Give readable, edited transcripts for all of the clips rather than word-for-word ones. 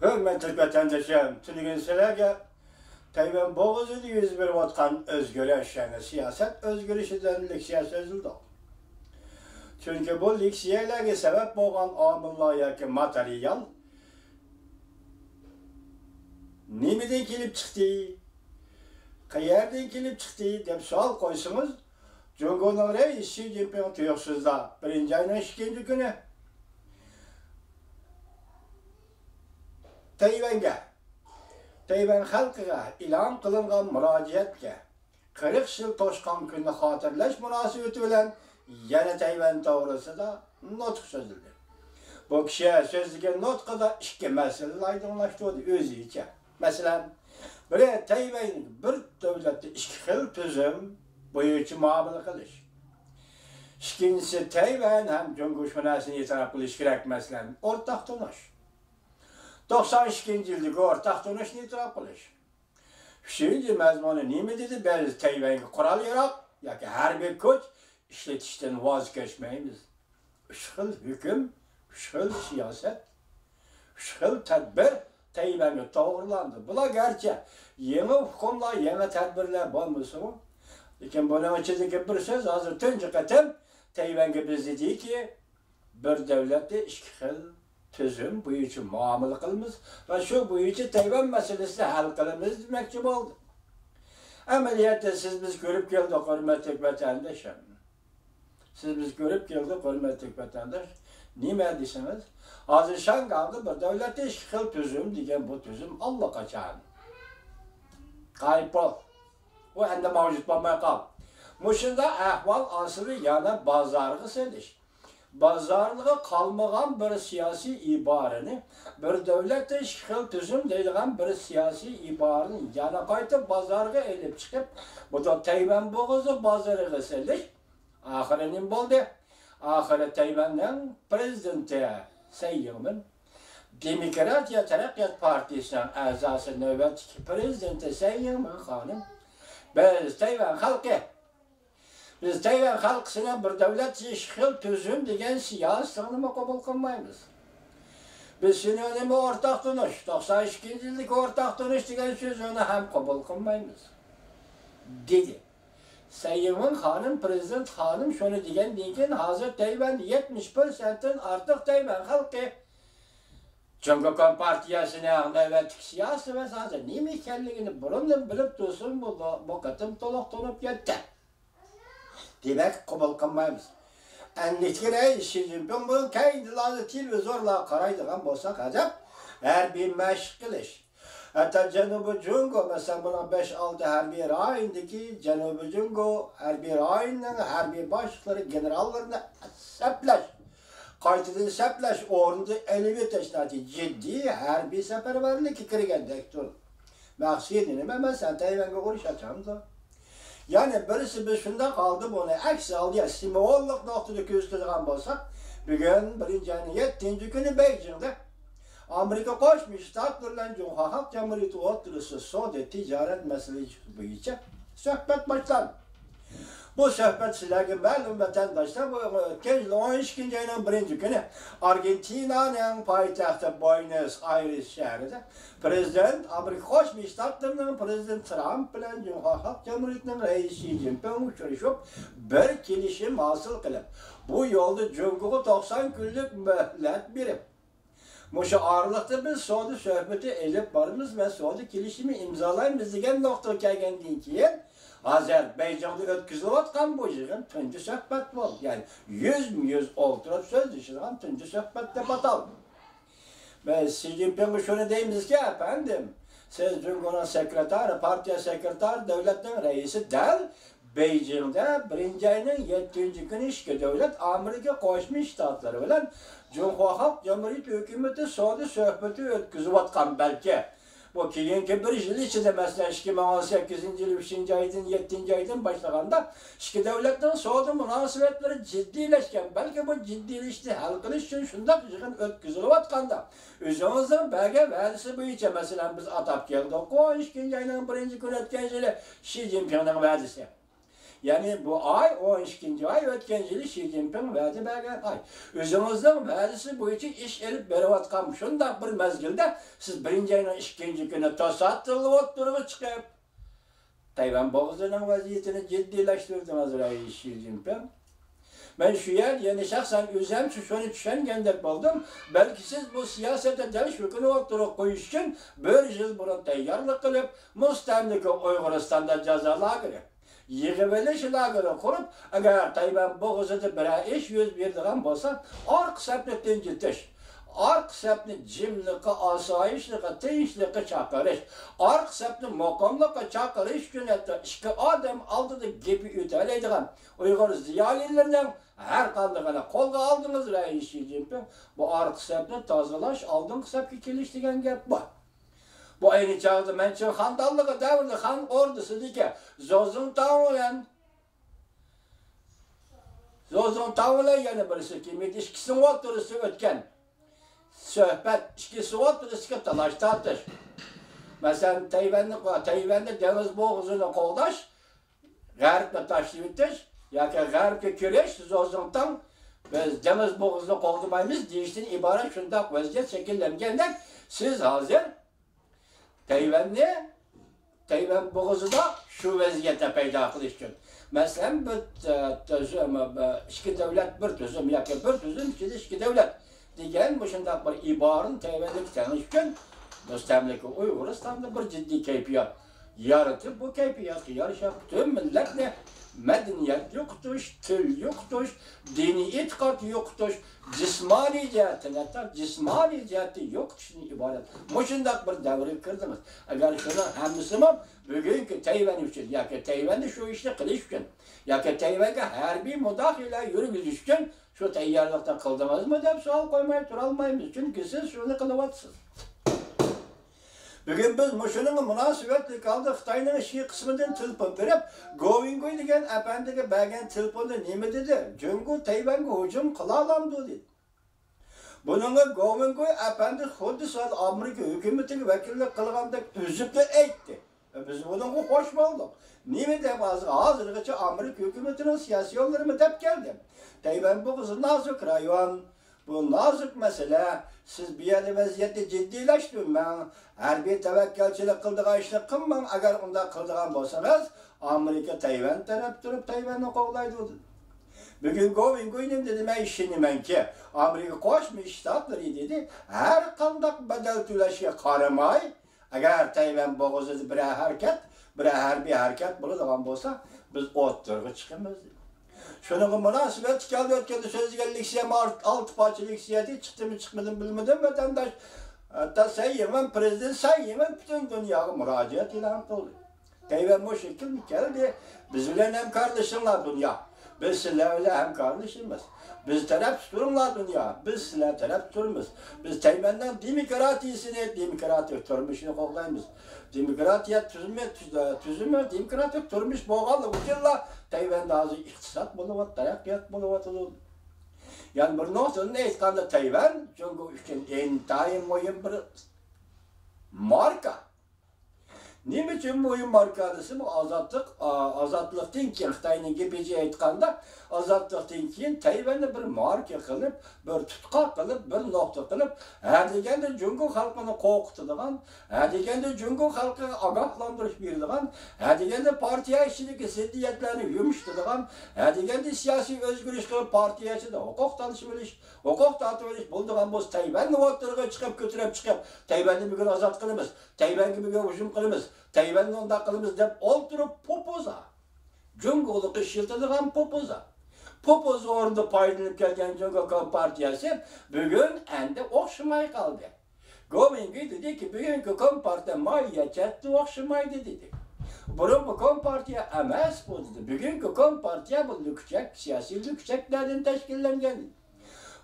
Hürmetli vatandaşım, tülgün sizlerge Tayvan boğazı yüz verip atkan özgürlüş yani siyaset özgürlüşüden liksiye sözüldü. Çünkü bu liksiyelerge sebep boğan amillardaki materyal nimeden kelip çıktı, qayerden kelip çıktı deb savol qo'ysangiz, Jungo'nun reisi Xi Jinping tuyuqsizda 1 ayning 2 kuni Tayvan xalqiga e'lon qilingan murojaatga 40 yil to'shqan kunni xotirlash munosabati bilan yana Tayvan to'g'risida nutq so'zildi. Bu kishi so'zlagan nutqida ikki masala aydınlaştırdı o'zicha. Masalan, biri Tayvan bir davlatda ikki xil tuzum bo'yicha muomala qilish. İkincisi Tayvan ham Jungo'shonasini e'tirof qilish kerak, masalan, o'rtaq tunash. 92-yildagi o'rtaq tunashni e'tirof qilish. Shunday mazmuni nima dedi? Biz Tayvanga qurol yaroq yoki harbiy kuch ishlatishdan voz kechmaymiz. Uch xil hukm, uch xil siyosat, uch xil tadbir Tayvanga to'g'rilandi. Bular garchi yangi hukmlar, yangi tadbirlar bo'lmasa, lekin buning ichidagi bir so'z hozir tunji qatim Tayvanga biz dedikki, bir davlatda ikki xil tuzum bo'yicha muomala qilamiz va shu bo'yicha Tayvan masalasini hal qilamiz demoqchi bo'ldi. Amaliyotda siz biz ko'rib keldik, hurmatli vatandoshlar. Siz biz ko'rib keldik, hurmatli vatandosh. Nima desangiz, hozir Shangayda bir davlatda ikki xil tuzum degan bu tuzum allaqachon qaypol. U endi mavjud bo'lmay qoldi. Mushunda ahvol asli yana bozorga selish. Bozorlığa kalmagan bir siyasi ibarəni, bir devletde ikki xil tuzum deyilgan bir siyasi ibarəni yana qaytib bozorga elib chiqib, bu da Tayvan bo'g'izi bozoriga selish. Oxiri nima bo'ldi? Oxiri Tayvanning prezidenti Tsai Ing-wen, Demokratiya Taraqqiyot partiyasining a'zosi navbatdagi prezidenti Tsai Ing-wen xonim, biz Tayvan xalqi Biz Tayvan xalqisining bir davlat ikki xil tuzum degan siyosatni qabul qilmaymiz. Biz sinonim o'rtaq tunush, 92-yildagi o'rtaq tunush degan so'zni ham qabul qilmaymiz. Dedi. Tsai Ing-wen xonim, prezident xonim shuni degandan keyin hozir Tayvan 70%dan ortiq Tayvan xalqi Jungo partiyasining navbatdagi siyosiy va hozir nima ekanligini burundan bilib tursin, bu qatim to'liq tushunib ketdi. Demek qabul qilmaymiz. Annetkere Xi Jinping bu kayindilarni televizorlar qaraydigan bo'lsak, ajab harbiy mashq qilish. Hatta Janubiy Jungo, masalan, buni 5-6 harbiy rayondagi Janubiy Jungo harbiy rayonining harbiy boshliqlari, generallarini saplash, qaytadan saplash o'rnida elib tashladi. Jiddiy harbiy safarbarlikka kirgandekdir. Maqsadi nima? Masalan, Tayvanga urush ochamiz. Yani birisi biz shunda qoldi, buni aksi oldiya simvollik nuqtada ko'rsatadigan bo'lsak, bugun 1-ayning 7-kuni Beijingda Amerika Qo'shma Shtatlar bilan Jungo Xalq Jamhuriyati o'rtasida savdo tijorat masalasi bo'yicha suhbat boshlandi. Bu suhbat sizlarga ma'lum vatandoshlar, bu o'tgan yil 12-ayning 1-kuni Argentinaning poytaxti Buenos Aires shahrida Prezident Amerika Qo'shma Shtatlarining prezident Trump bilan Jungo Xalq Jamhuriyatining raisi Xi Jinping uchrashib, bir kelishim hosil qilib, bu yo'lda Jungoga 90 kunlik muhlat berib, Mushu oraliqda biz savdo suhbati elib boramiz va savdo kelishimi imzolaymiz degan nuqtaga kelgandan keyin hozir Beijingda o'tkazilayotgan bu yig'in tunji suhbat bo'ldi. Ya'ni 100 o'ltirib so'zlashadigan tunji suhbat deb ataldi. Biz Xi Jinpingga shuni deymizki, efendim, siz Jungo'ning sekretari, partiya sekretari, davlatning raisi dal Beijingda 1-ayning 7-kuni ikki davlat Amerika Qo'shma Shtatlari bilan Jungo Xalq Jamhuriyati hukumati savdo suhbati o'tkazayotgan balki bu keyingi bir yil ichida, masalan 2018-yil 3-aydan 7-aydan boshlaganda ikki davlatning savdo munosabatlari jiddiylashgan, balki bu jiddiylashni hal qilish uchun shunday yig'in o'tkazilayotganda o'zimizning bergan va'dasi bo'yicha, masalan biz atab keldik, 12-ayning 1-kuni o'tgan yili Xi Jinpingning va'dasi. Yani bu ay 12. ay ötken yılı Xi Jinping vədi bergen ay. Özünüzün vədisi bu için iş elip beriyotgan şundaq bir mezgilde siz birinci ayının 2. günü tosattılı oturup çıkıp Tayvan boğazının vaziyetini ciddileştirdiniz Xi Jinping. Ben şu yer yani şahsen özüm şunu düşüngendek buldum. Belki siz bu siyasete deliş hükünü oturup koyuş için bir yıl burun teyarlık kılıp Mustamliki Uyguristan'da cezalar girip yığıveliş lagırı kurup eğer Tayvan boğazıda bir iş yüz birdiğen bolsa ark sepnetten gitiş. Ark sepni cimliki, asayişliki, tinçliki çakırış. Ark sepni mokamliki çakırış günette iki adam aldığı gibi üteleydiğen Uygur ziyalilerden her kandığına kolga aldınız Xi Jinping. Bu ark sepni tazalaş aldın sepki kiliştigen gep var. Bu aynı çağda mençin xandallığı devirli xan ordusu dike Zozun Tavula yani birisi kimiydi işkisinin oturusu ötken söhbet işkisi oturusu talaş tartış. Mesela Tayvan'da deniz boğazını koldaş G'arbga tashlab o'tish yoki G'arbga kirish Zozuntan biz deniz boğazını qo'ldamaymiz deyishdan iborat shundoq vaziyat shakllangandek siz hozir Tayvan boğazıda şu vaziyete paydo qilish uchun masalan bir tuzum ikki davlat bir tuzum yoki bir tuzum ichida ikki davlat degan bu shundoq bir iborani Tayvanga tanish uchun Mustamlika Uyg'uristonda bir jiddiy kayfiyat yaratib bu kayfiyatga yarashib butun millatni medeniyet yo'qotish, til yo'qotish, diniy e'tiqod yo'qotish, jismoniy jihatdan hatto jismoniy jihatni yo'qotishdan iborat. Mushundaq bir davrga kirdimiz. Agar shuni hammasini bugungi Tayvan uchun yoki Tayvanda shu ishni qilish uchun yoki Tayvanga harbiy mudofalar yurgizish uchun shu tayyorlikda qildimizmi deb savol qo'ymay tura olmaymiz. Chunki siz shuni qilyapsiz. Bugün biz muşunun münasebetli kaldı Xitayning ichki qismidan telefon berib, Govingoy degan apandiga bergan telefonda nima dedi? Jungo Tayvanga hujum qila olamdi dedi. Bununla Govingoy apandi xuddi soat Amerika hukumatiga vakillik qilgandek o'zib aytdi. Biz bununla xo'sh bo'ldik. Nima deb hozirgacha Amerika hukumatining siyosiy yo'llarini deb keldi. Tayvan bu nazik rayon. Bu nazik mesele. Siz bir yerda vaziyatni jiddiyleştirin. Ben harbiy tavakkalchilik qildigan ishni qilmang. Agar unda qildigan bo'lsangiz, Amerika Tayvan taraf turib Tayvanni qo'g'laydi dedi. Bugun Govingoyning dedi, men ishonamanki, Amerika Qo'shma Shtatlari dedi, har qanday badal to'lashga qaramay, agar Tayvan bo'g'izida bir harbiy harakat bo'ladigan bo'lsa, biz o'ttirg'i chiqamiz. Şunun münasebet geldi ötkende sözgel liksiyem 6 parça liksiyeti çıktı mı çıkmadı mı bilmedim vatandaş. Hatta sayımın prezident sayımın bütün dünyaya müracaat ilan kıldı. Tayvan bu şekil mi geldi? Biz bile hem kardeşimler dünya. Biz sizlerle hem kardeşimiz. Biz taraf tuturumlar dünya. Biz sizler taraf tuturumuz. Biz Tayvan'dan demokratik turmuşunu koklayımız. Demokratiya tüzümü, demokratik turmuş boğalı uçurlar. Tayvan'da azı iktisat buluvat, taraqqiyat buluvat olur. Yani bir noktada aytganda Tayvan, çünkü üçün entayın mühim bir marka. Nima uchun mühim marka desa bu azatlıqdan keyin Xitoyning gepeji aytganda azatlıqdan keyin Tayvanni bir marka qilib, bir tutqa qilib, bir nuqta qilib, deganda Jungo xalqini qo'rqitadigan, deganda Jungo xalqiga ogohlantirish beradigan, deganda partiya ichidagi ziddiyatlarni yumshatadigan, deganda siyosiy o'zgarish qilib partiya ichida huquq tanishib olish, huquq tortib olish bo'ladigan bo'lsa Tayvanni o'tirg'iga chiqib ko'tarib chiqib, Tayvanni bugun ozod qilamiz, Tayvanga bugun hujum qilamiz. Tayvanni onda qilamiz deb o'ltirib popoza. Jungo'liq ishiltadigan popoza. Popoza o'rnida foydalanib kelgan Jungo partiyasi bugun endi o'xshamay qoldi. Govingoy dediki, bugungi kompartiya mohiyatga o'xshamaydi dedi. Burun bu kompartiya emas bu dedi. Bugungi kompartiya bu lükçek, siyosiy lükçeklardan tashkillangan.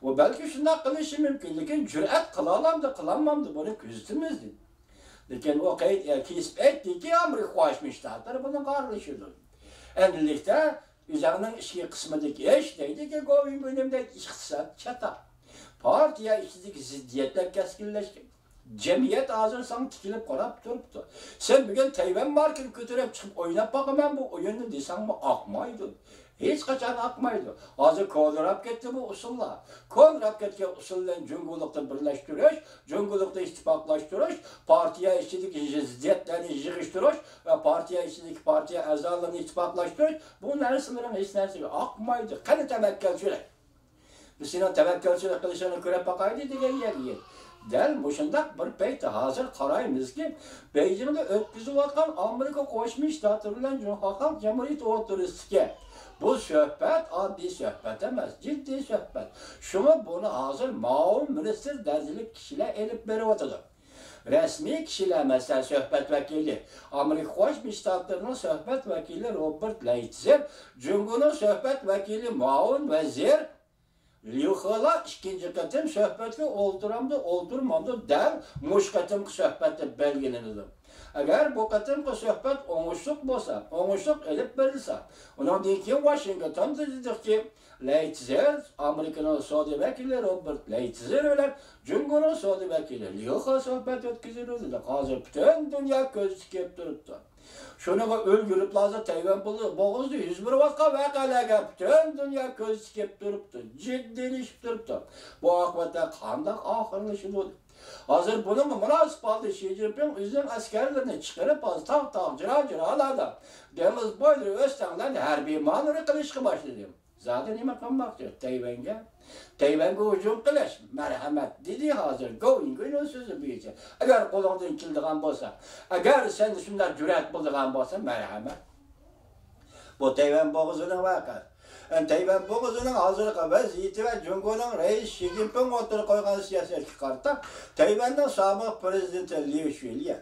O belki shunday qilishi mumkin, lekin jur'at qila olamdi, qilamamdi buni kuzatamiz dedi. Lekin o kesip etti ki Amerika Qo'shma Shtatlari buni qarshiladi. Endilikda o'zining ichki qismidagi ish deydiki, Govingoyning iqtisod chata. Partiya ichidagi ziddiyatlar keskinlashgan. Cemiyet hazır sana tikilip qarab turibdi. Sen bugün Tayvan markini ko'tarib chiqib o'ynab boqaman bu o'yinni desangmi aqmaydi. Hech qachon aqmaydi. Hozir konrab ketdi bu usullar. Konrab ketgan usuldan jungulikni birlashtirish, jungulikni ittifoqlashtirish, partiya ichidagi ziddiyatlarni yig'ishtirish va partiya ichidagi partiya a'zolarini ittifoqlashtirish bu narsalarning hech narsaga aqmaydi. Qani tavakkalchilik. Biz seni tavakkalchilik qilishini ko'rib boqaylik degan yerga. Dal mushundaq bir paytda hozir qaraymizki, Beijingda o'tkazilayotgan Amerika Qo'shma Shtatlari bilan Xalq Jamhuriyati o'rtasidagi bu suhbat oddiy suhbat emas, jiddiy suhbat. Shuni buni hozir ma'lum ministr darajali kishilar elib beryapti. Rasmiy kishilar masalan suhbat vakili, Amerika Qo'shma Shtatlarining suhbat vakili Robert Lighthizer, Jungoning suhbat vakili ma'lum vazir Liuxala ikinci qatim suhbatga o'ltirmamdi dal mush qatimki suhbatda belgilanadi. Agar bu qatimki suhbat o'ng'ishliq bo'lsa, o'ng'ishliq elib berilsa, undan keyin Washington tezlikki Lighthizer, Amerikaning savdo vakili Robert Lighthizer bilan Jungoning savdo vakili Liuxala suhbat o'tkaziladi. Hozir butun dunyo ko'zi tikib turibdi. Şunaqa o'lgirib lazım Tayvan bo'g'izda yuz berayotgan voqealarga butun dunyo ko'z tikib turibdi, jiddiylashib turibdi. Bu oqibatda qanday oxirlashi bo'ldi? Hozir buni munosib holda Xi Jinping o'zining askarlarini chiqarib, tog' jiro-jirolarda dengiz bo'ylari o'stanlarni harbiy ma'muriy qilishga boshladi. Zaten nima qilmoqchi? Tayvanga hujum qilish, marhamat dedi hozir going so'zi bo'yicha. Agar qo'lingdan keladigan bo'lsa, agar sen shunday jur'at bo'ladigan bo'lsa, marhamat. Bu Tayvan bo'g'izining voqeasi. Tayvan bo'g'izining hozirgi vaziyati va Jungoning rais Xi Jinping o'tirib qo'ygan siyosatga qarata Tayvanning sobiq prezidenti Liu Shuilian